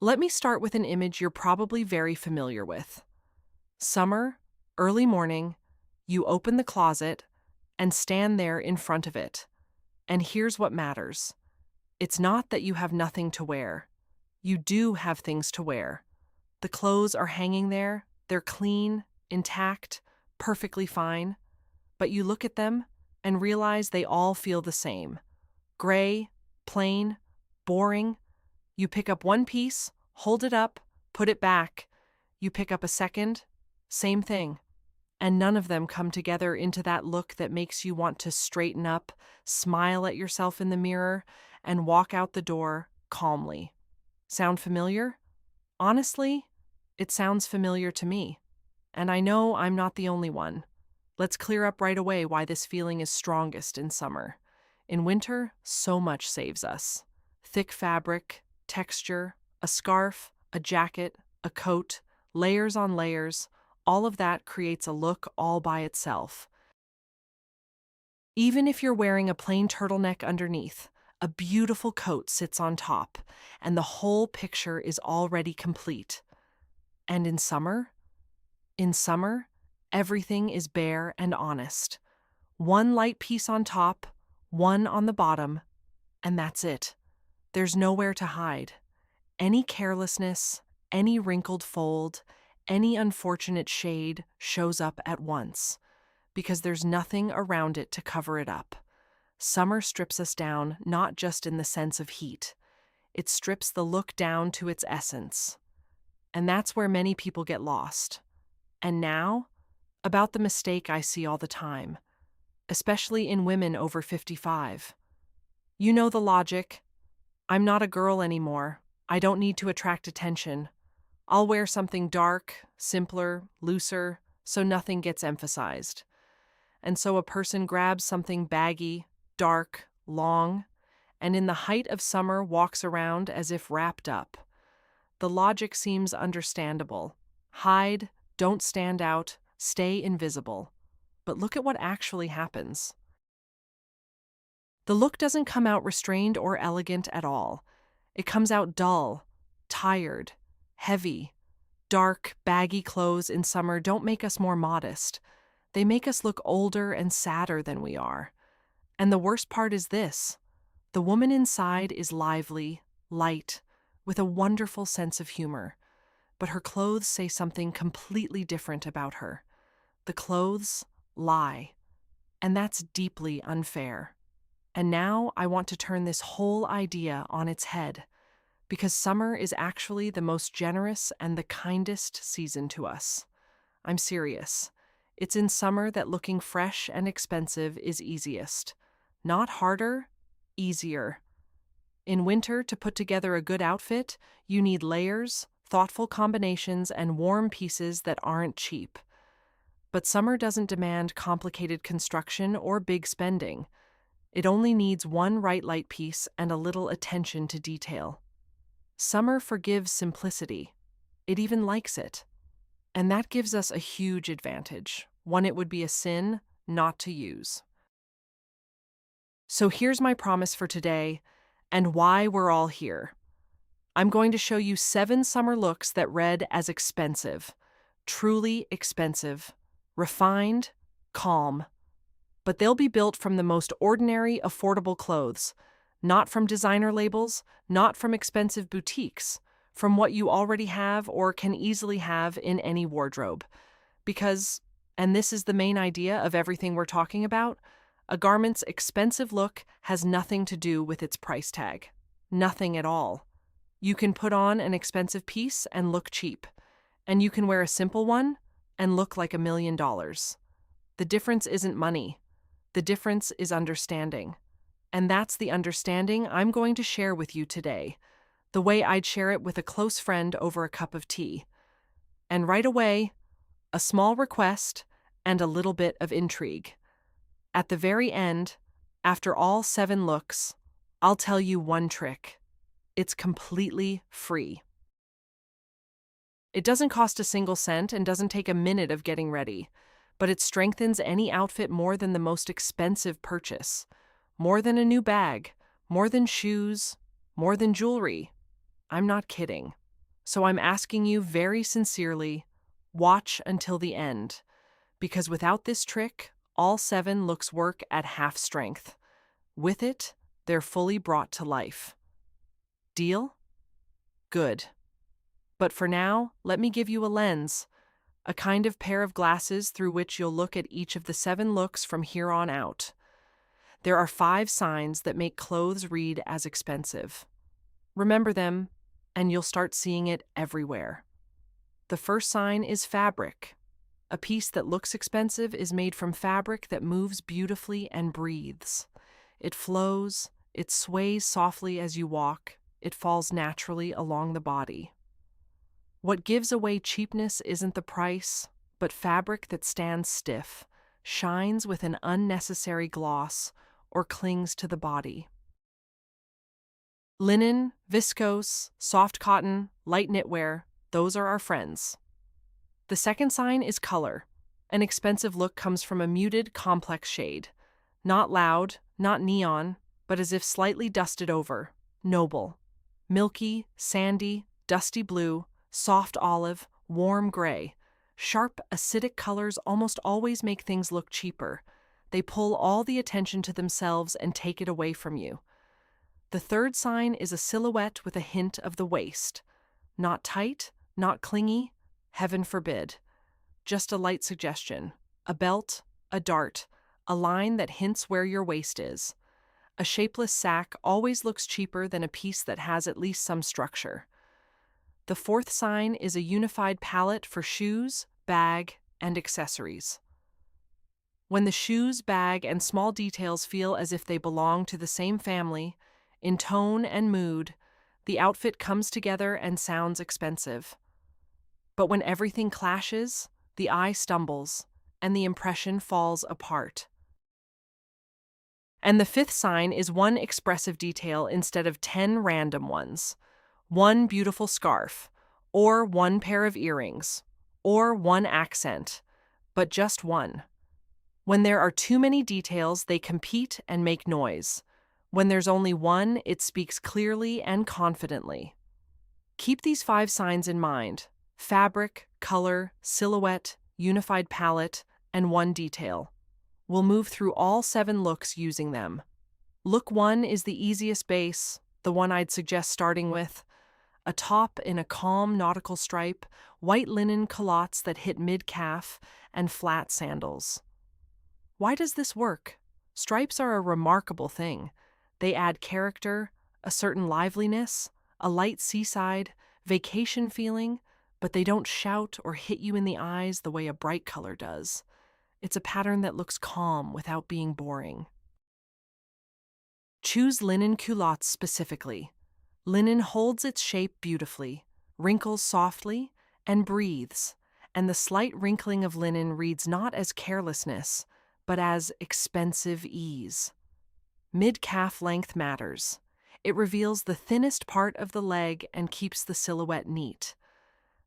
Let me start with an image you're probably very familiar with. Summer, early morning, you open the closet and stand there in front of it. And here's what matters: it's not that you have nothing to wear. You do have things to wear. The clothes are hanging there, they're clean, intact, perfectly fine. But you look at them and realize they all feel the same: gray, plain, boring. You pick up one piece, hold it up, put it back. You pick up a second, same thing. And none of them come together into that look that makes you want to straighten up, smile at yourself in the mirror, and walk out the door calmly. Sound familiar? Honestly, it sounds familiar to me. And I know I'm not the only one. Let's clear up right away why this feeling is strongest in summer. In winter, so much saves us: thick fabric, texture, a scarf, a jacket, a coat, layers on layers. All of that creates a look all by itself. Even if you're wearing a plain turtleneck underneath, a beautiful coat sits on top, and the whole picture is already complete. And in summer? In summer, everything is bare and honest. One light piece on top, one on the bottom, and that's it. There's nowhere to hide. Any carelessness, any wrinkled fold, any unfortunate shade shows up at once, because there's nothing around it to cover it up. Summer strips us down not just in the sense of heat. It strips the look down to its essence. And that's where many people get lost. And now, about the mistake I see all the time, especially in women over 55. You know the logic. I'm not a girl anymore. I don't need to attract attention. I'll wear something dark, simpler, looser, so nothing gets emphasized. And so a person grabs something baggy, dark, long, and in the height of summer walks around as if wrapped up. The logic seems understandable. Hide, don't stand out, stay invisible. But look at what actually happens. The look doesn't come out restrained or elegant at all. It comes out dull, tired, heavy. Dark, baggy clothes in summer don't make us more modest. They make us look older and sadder than we are. And the worst part is this: the woman inside is lively, light, with a wonderful sense of humor. But her clothes say something completely different about her. The clothes lie. And that's deeply unfair. And now I want to turn this whole idea on its head, because summer is actually the most generous and the kindest season to us. I'm serious. It's in summer that looking fresh and expensive is easiest. Not harder, easier. In winter, to put together a good outfit, you need layers, thoughtful combinations, and warm pieces that aren't cheap. But summer doesn't demand complicated construction or big spending. It only needs one right light piece and a little attention to detail. Summer forgives simplicity. It even likes it. And that gives us a huge advantage, one it would be a sin not to use. So here's my promise for today, and why we're all here. I'm going to show you 7 summer looks that read as expensive, truly expensive, refined, calm. But they'll be built from the most ordinary, affordable clothes, not from designer labels, not from expensive boutiques, from what you already have or can easily have in any wardrobe. Because, and this is the main idea of everything we're talking about, a garment's expensive look has nothing to do with its price tag. Nothing at all. You can put on an expensive piece and look cheap, and you can wear a simple one and look like $1 million. The difference isn't money. The difference is understanding. And that's the understanding I'm going to share with you today, the way I'd share it with a close friend over a cup of tea. And right away, a small request and a little bit of intrigue. At the very end, after all 7 looks, I'll tell you one trick. It's completely free. It doesn't cost a single cent and doesn't take a minute of getting ready, but it strengthens any outfit more than the most expensive purchase, more than a new bag, more than shoes, more than jewelry. I'm not kidding. So I'm asking you very sincerely, watch until the end, because without this trick, all 7 looks work at half strength. With it, they're fully brought to life. Deal? Good. But for now, let me give you a lens, a kind of pair of glasses through which you'll look at each of the 7 looks from here on out. There are 5 signs that make clothes read as expensive. Remember them, and you'll start seeing it everywhere. The first sign is fabric. A piece that looks expensive is made from fabric that moves beautifully and breathes. It flows, it sways softly as you walk, it falls naturally along the body. What gives away cheapness isn't the price, but fabric that stands stiff, shines with an unnecessary gloss, or clings to the body. Linen, viscose, soft cotton, light knitwear, those are our friends. The second sign is color. An expensive look comes from a muted, complex shade. Not loud, not neon, but as if slightly dusted over. Noble. Milky, sandy, dusty blue, soft olive, warm gray. Sharp, acidic colors almost always make things look cheaper. They pull all the attention to themselves and take it away from you. The third sign is a silhouette with a hint of the waist. Not tight, not clingy, heaven forbid. Just a light suggestion. A belt, a dart, a line that hints where your waist is. A shapeless sack always looks cheaper than a piece that has at least some structure. The fourth sign is a unified palette for shoes, bag, and accessories. When the shoes, bag, and small details feel as if they belong to the same family, in tone and mood, the outfit comes together and sounds expensive. But when everything clashes, the eye stumbles, and the impression falls apart. And the fifth sign is one expressive detail instead of 10 random ones. One beautiful scarf, or one pair of earrings, or one accent, but just one. When there are too many details, they compete and make noise. When there's only one, it speaks clearly and confidently. Keep these 5 signs in mind: fabric, color, silhouette, unified palette, and one detail. We'll move through all 7 looks using them. Look 1 is the easiest base, the one I'd suggest starting with. A top in a calm nautical stripe, white linen culottes that hit mid-calf, and flat sandals. Why does this work? Stripes are a remarkable thing. They add character, a certain liveliness, a light seaside, vacation feeling, but they don't shout or hit you in the eyes the way a bright color does. It's a pattern that looks calm without being boring. Choose linen culottes specifically. Linen holds its shape beautifully, wrinkles softly, and breathes, and the slight wrinkling of linen reads not as carelessness, but as expensive ease. Mid-calf length matters. It reveals the thinnest part of the leg and keeps the silhouette neat.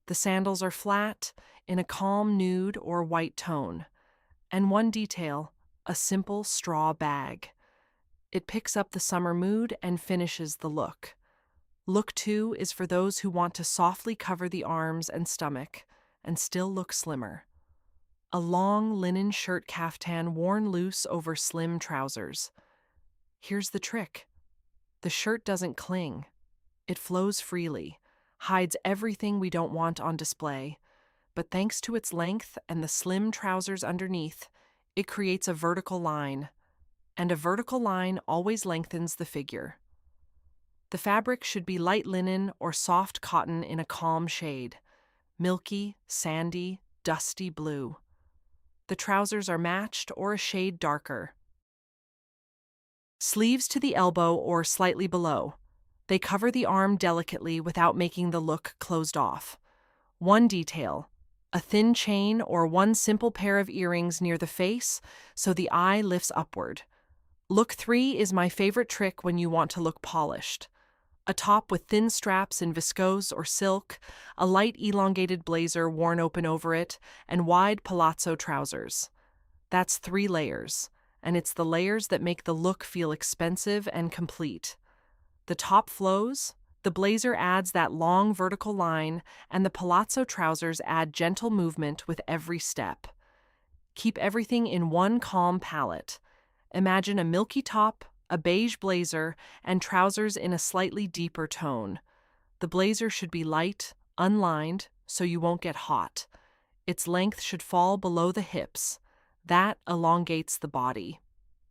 The sandals are flat, in a calm nude or white tone. And one detail, a simple straw bag. It picks up the summer mood and finishes the look. Look 2 is for those who want to softly cover the arms and stomach and still look slimmer. A long linen shirt caftan worn loose over slim trousers. Here's the trick. The shirt doesn't cling. It flows freely, hides everything we don't want on display, but thanks to its length and the slim trousers underneath, it creates a vertical line, and a vertical line always lengthens the figure. The fabric should be light linen or soft cotton in a calm shade, milky, sandy, dusty blue. The trousers are matched or a shade darker. Sleeves to the elbow or slightly below. They cover the arm delicately without making the look closed off. One detail, a thin chain or one simple pair of earrings near the face so the eye lifts upward. Look 3 is my favorite trick when you want to look polished. A top with thin straps in viscose or silk, a light elongated blazer worn open over it, and wide palazzo trousers. That's 3 layers, and it's the layers that make the look feel expensive and complete. The top flows, The blazer adds that long vertical line, and the palazzo trousers add gentle movement with every step. Keep everything in one calm palette. Imagine a milky top, a beige blazer, and trousers in a slightly deeper tone. The blazer should be light, unlined, so you won't get hot. Its length should fall below the hips. That elongates the body.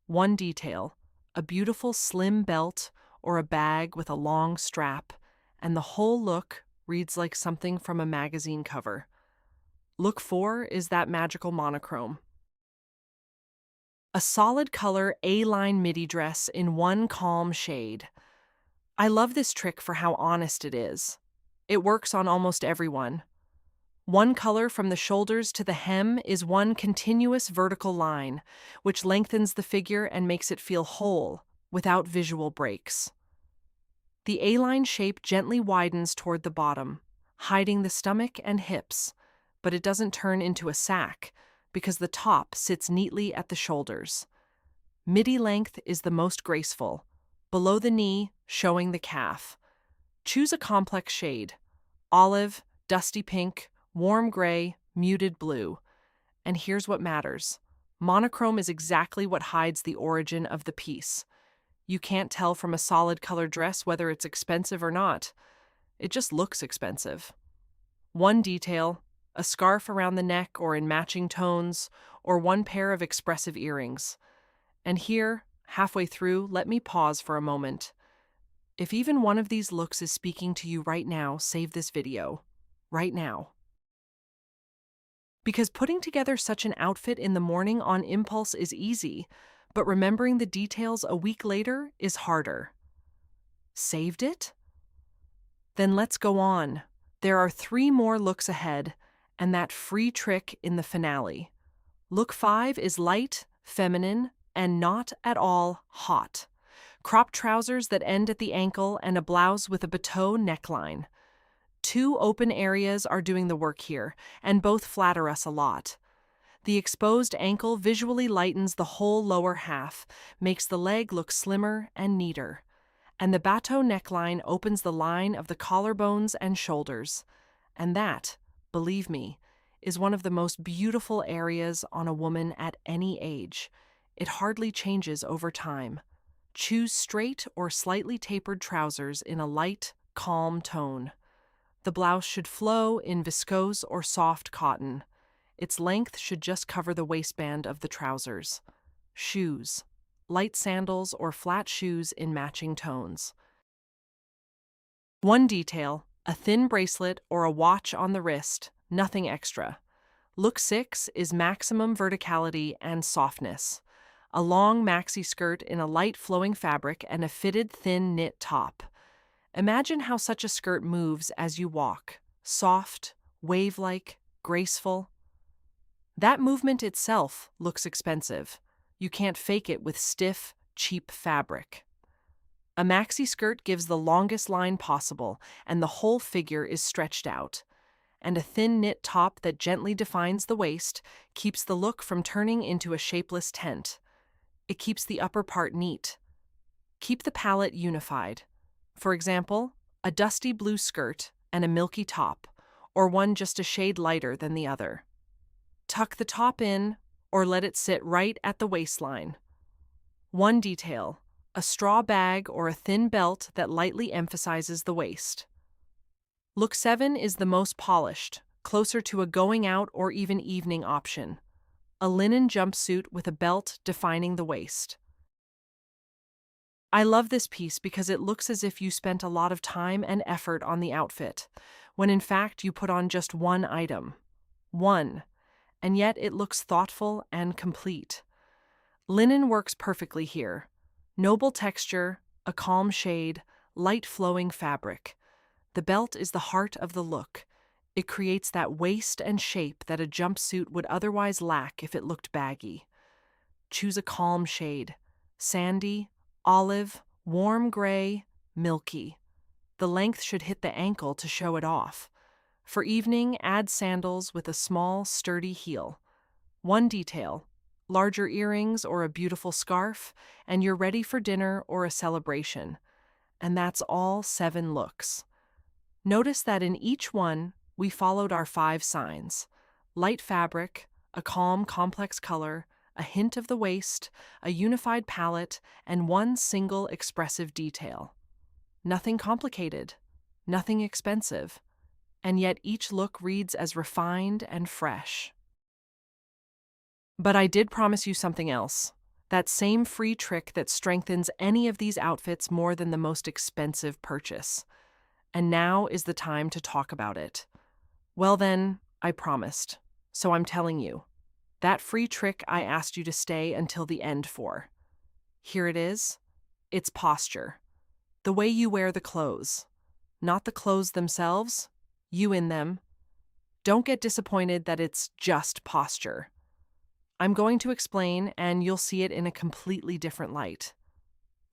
One detail, a beautiful slim belt or a bag with a long strap, and the whole look reads like something from a magazine cover. Look 4 is that magical monochrome. A solid color A-line midi dress in one calm shade. I love this trick for how honest it is. It works on almost everyone. One color from the shoulders to the hem is one continuous vertical line, which lengthens the figure and makes it feel whole, without visual breaks. The A-line shape gently widens toward the bottom, hiding the stomach and hips, but it doesn't turn into a sack because the top sits neatly at the shoulders. Midi length is the most graceful, below the knee, showing the calf. Choose a complex shade: olive, dusty pink, warm gray, muted blue. And here's what matters. Monochrome is exactly what hides the origin of the piece. You can't tell from a solid colored dress whether it's expensive or not. It just looks expensive. One detail, a scarf around the neck or in matching tones, or one pair of expressive earrings. And here, halfway through, let me pause for a moment. If even one of these looks is speaking to you right now, save this video. Right now. Because putting together such an outfit in the morning on impulse is easy, but remembering the details a week later is harder. Saved it? Then let's go on. There are 3 more looks ahead, and that free trick in the finale. Look 5 is light, feminine, and not at all hot. Cropped trousers that end at the ankle and a blouse with a bateau neckline. 2 open areas are doing the work here, and both flatter us a lot. The exposed ankle visually lightens the whole lower half, makes the leg look slimmer and neater. And the bateau neckline opens the line of the collarbones and shoulders. And that, believe me, is one of the most beautiful areas on a woman at any age. It hardly changes over time. Choose straight or slightly tapered trousers in a light, calm tone. The blouse should flow in viscose or soft cotton. Its length should just cover the waistband of the trousers. Shoes: light sandals or flat shoes in matching tones. One detail: a thin bracelet or a watch on the wrist, nothing extra. Look 6 is maximum verticality and softness. A long maxi skirt in a light flowing fabric and a fitted thin knit top. Imagine how such a skirt moves as you walk. Soft, wave-like, graceful. That movement itself looks expensive. You can't fake it with stiff, cheap fabric. A maxi skirt gives the longest line possible, and the whole figure is stretched out. And a thin knit top that gently defines the waist keeps the look from turning into a shapeless tent. It keeps the upper part neat. Keep the palette unified. For example, a dusty blue skirt and a milky top, or one just a shade lighter than the other. Tuck the top in, or let it sit right at the waistline. One detail: a straw bag or a thin belt that lightly emphasizes the waist. Look 7 is the most polished, closer to a going out or even evening option. A linen jumpsuit with a belt defining the waist. I love this piece because it looks as if you spent a lot of time and effort on the outfit, when in fact you put on just one item. One. And yet it looks thoughtful and complete. Linen works perfectly here. Noble texture, a calm shade, light flowing fabric. The belt is the heart of the look. It creates that waist and shape that a jumpsuit would otherwise lack if it looked baggy. Choose a calm shade: sandy, olive, warm gray, milky. The length should hit the ankle to show it off. For evening, add sandals with a small, sturdy heel. One detail: larger earrings or a beautiful scarf, and you're ready for dinner or a celebration. and that's all 7 looks. Notice that in each one, we followed our 5 signs: light fabric, a calm, complex color, a hint of the waist, a unified palette, and one single expressive detail. Nothing complicated, nothing expensive, and yet each look reads as refined and fresh. But I did promise you something else. That same free trick that strengthens any of these outfits more than the most expensive purchase. And now is the time to talk about it. Well then, I promised. So I'm telling you. That free trick I asked you to stay until the end for. Here it is. It's posture. The way you wear the clothes. Not the clothes themselves, you in them. Don't get disappointed that it's just posture. I'm going to explain, and you'll see it in a completely different light.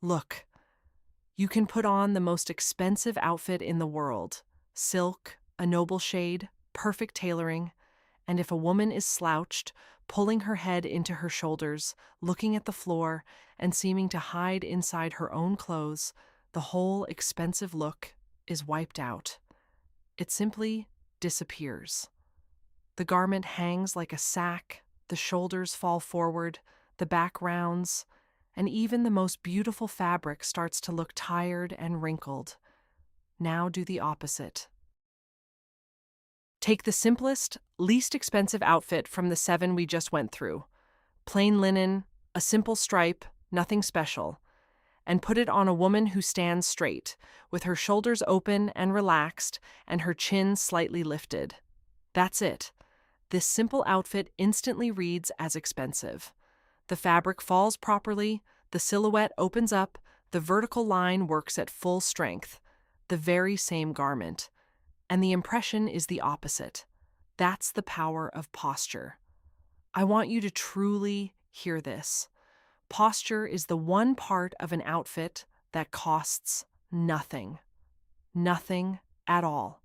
Look, you can put on the most expensive outfit in the world, silk, a noble shade, perfect tailoring, and if a woman is slouched, pulling her head into her shoulders, looking at the floor, and seeming to hide inside her own clothes, the whole expensive look is wiped out. It simply disappears. The garment hangs like a sack, the shoulders fall forward, the back rounds, and even the most beautiful fabric starts to look tired and wrinkled. Now do the opposite. Take the simplest, least expensive outfit from the 7 we just went through. Plain linen, a simple stripe, nothing special. And put it on a woman who stands straight, with her shoulders open and relaxed and her chin slightly lifted. That's it. This simple outfit instantly reads as expensive. The fabric falls properly, the silhouette opens up, the vertical line works at full strength, the very same garment. And the impression is the opposite. That's the power of posture. I want you to truly hear this. Posture is the one part of an outfit that costs nothing. Nothing at all.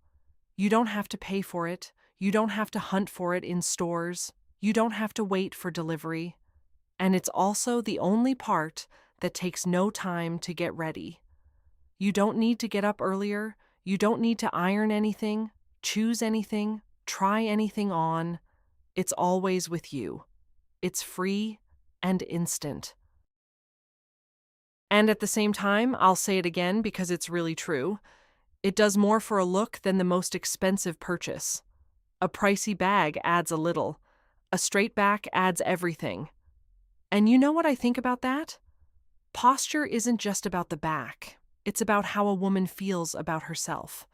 You don't have to pay for it. You don't have to hunt for it in stores. You don't have to wait for delivery. And it's also the only part that takes no time to get ready. You don't need to get up earlier. You don't need to iron anything, choose anything, try anything on. It's always with you. It's free and instant. And at the same time, I'll say it again because it's really true. It does more for a look than the most expensive purchase. A pricey bag adds a little. A straight back adds everything. And you know what I think about that? Posture isn't just about the back. It's about how a woman feels about herself.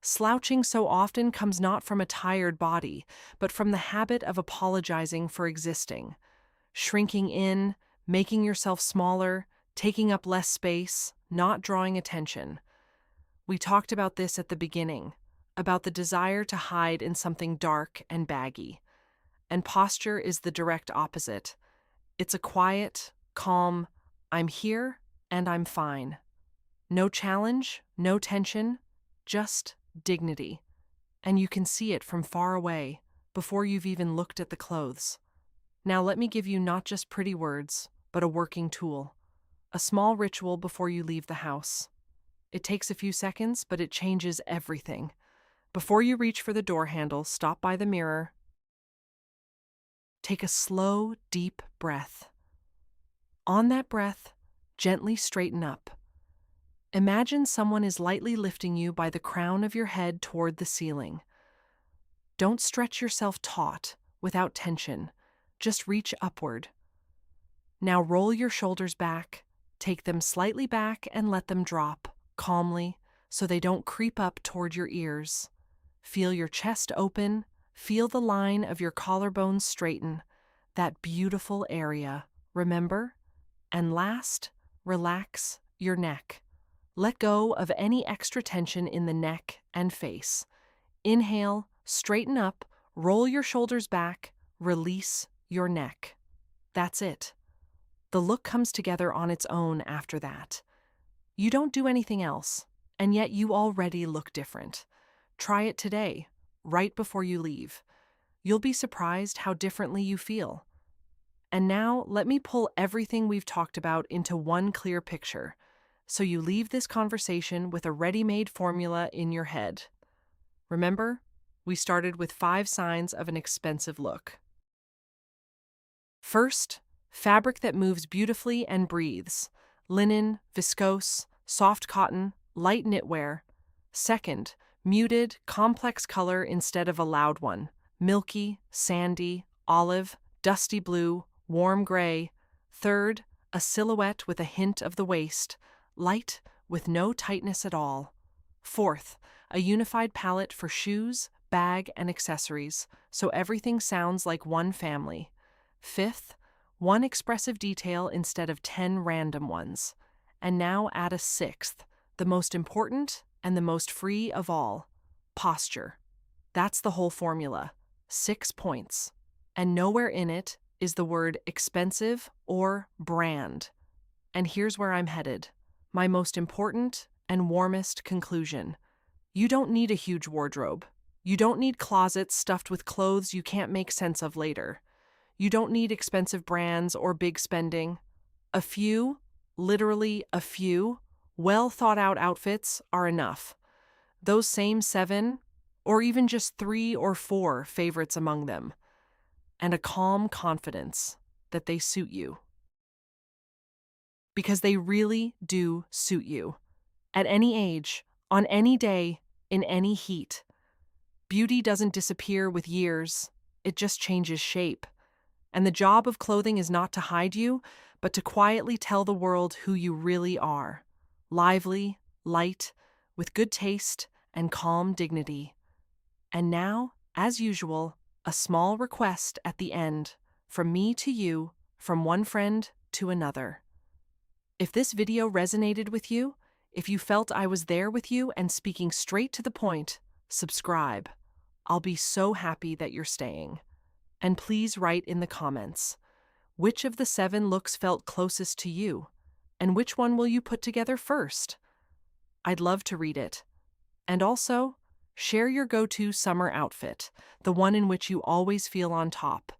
Slouching so often comes not from a tired body, but from the habit of apologizing for existing. Shrinking in, making yourself smaller, taking up less space, not drawing attention. We talked about this at the beginning, about the desire to hide in something dark and baggy. And posture is the direct opposite. It's a quiet, calm, I'm here and I'm fine. No challenge, no tension, just dignity. And you can see it from far away, before you've even looked at the clothes. Now let me give you not just pretty words, but a working tool. A small ritual before you leave the house. It takes a few seconds, but it changes everything. Before you reach for the door handle, stop by the mirror. Take a slow, deep breath. On that breath, gently straighten up. Imagine someone is lightly lifting you by the crown of your head toward the ceiling. Don't stretch yourself taut, without tension. Just reach upward. Now roll your shoulders back, take them slightly back and let them drop, calmly, so they don't creep up toward your ears. Feel your chest open, feel the line of your collarbones straighten, that beautiful area, remember? And last, relax your neck. Let go of any extra tension in the neck and face. Inhale, straighten up, roll your shoulders back, release your neck. That's it. The look comes together on its own after that. You don't do anything else, and yet you already look different. Try it today, right before you leave. You'll be surprised how differently you feel. And now, let me pull everything we've talked about into one clear picture. so you leave this conversation with a ready-made formula in your head. Remember, we started with 5 signs of an expensive look. First, fabric that moves beautifully and breathes. Linen, viscose, soft cotton, light knitwear. Second, muted, complex color instead of a loud one. Milky, sandy, olive, dusty blue, warm gray. Third, a silhouette with a hint of the waist. Light, with no tightness at all. Fourth, a unified palette for shoes, bag, and accessories, so everything sounds like one family. Fifth, one expressive detail instead of 10 random ones. And now add a sixth, the most important and the most free of all: posture. That's the whole formula. 6 points. And nowhere in it is the word expensive or brand. And here's where I'm headed. My most important and warmest conclusion. You don't need a huge wardrobe. You don't need closets stuffed with clothes you can't make sense of later. You don't need expensive brands or big spending. A few, literally a few, well thought out outfits are enough. Those same 7, or even just 3 or 4 favorites among them. And a calm confidence that they suit you. Because they really do suit you. At any age, on any day, in any heat. Beauty doesn't disappear with years, it just changes shape. And the job of clothing is not to hide you, but to quietly tell the world who you really are. Lively, light, with good taste and calm dignity. And now, as usual, a small request at the end, from me to you, from one friend to another. If this video resonated with you, if you felt I was there with you and speaking straight to the point, subscribe. I'll be so happy that you're staying. And please write in the comments, which of the 7 looks felt closest to you? And which one will you put together first? I'd love to read it. And also, share your go-to summer outfit, the one in which you always feel on top.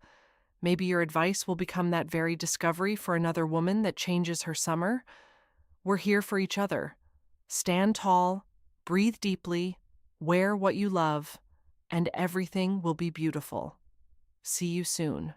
Maybe your advice will become that very discovery for another woman that changes her summer. We're here for each other. Stand tall, breathe deeply, wear what you love, and everything will be beautiful. See you soon.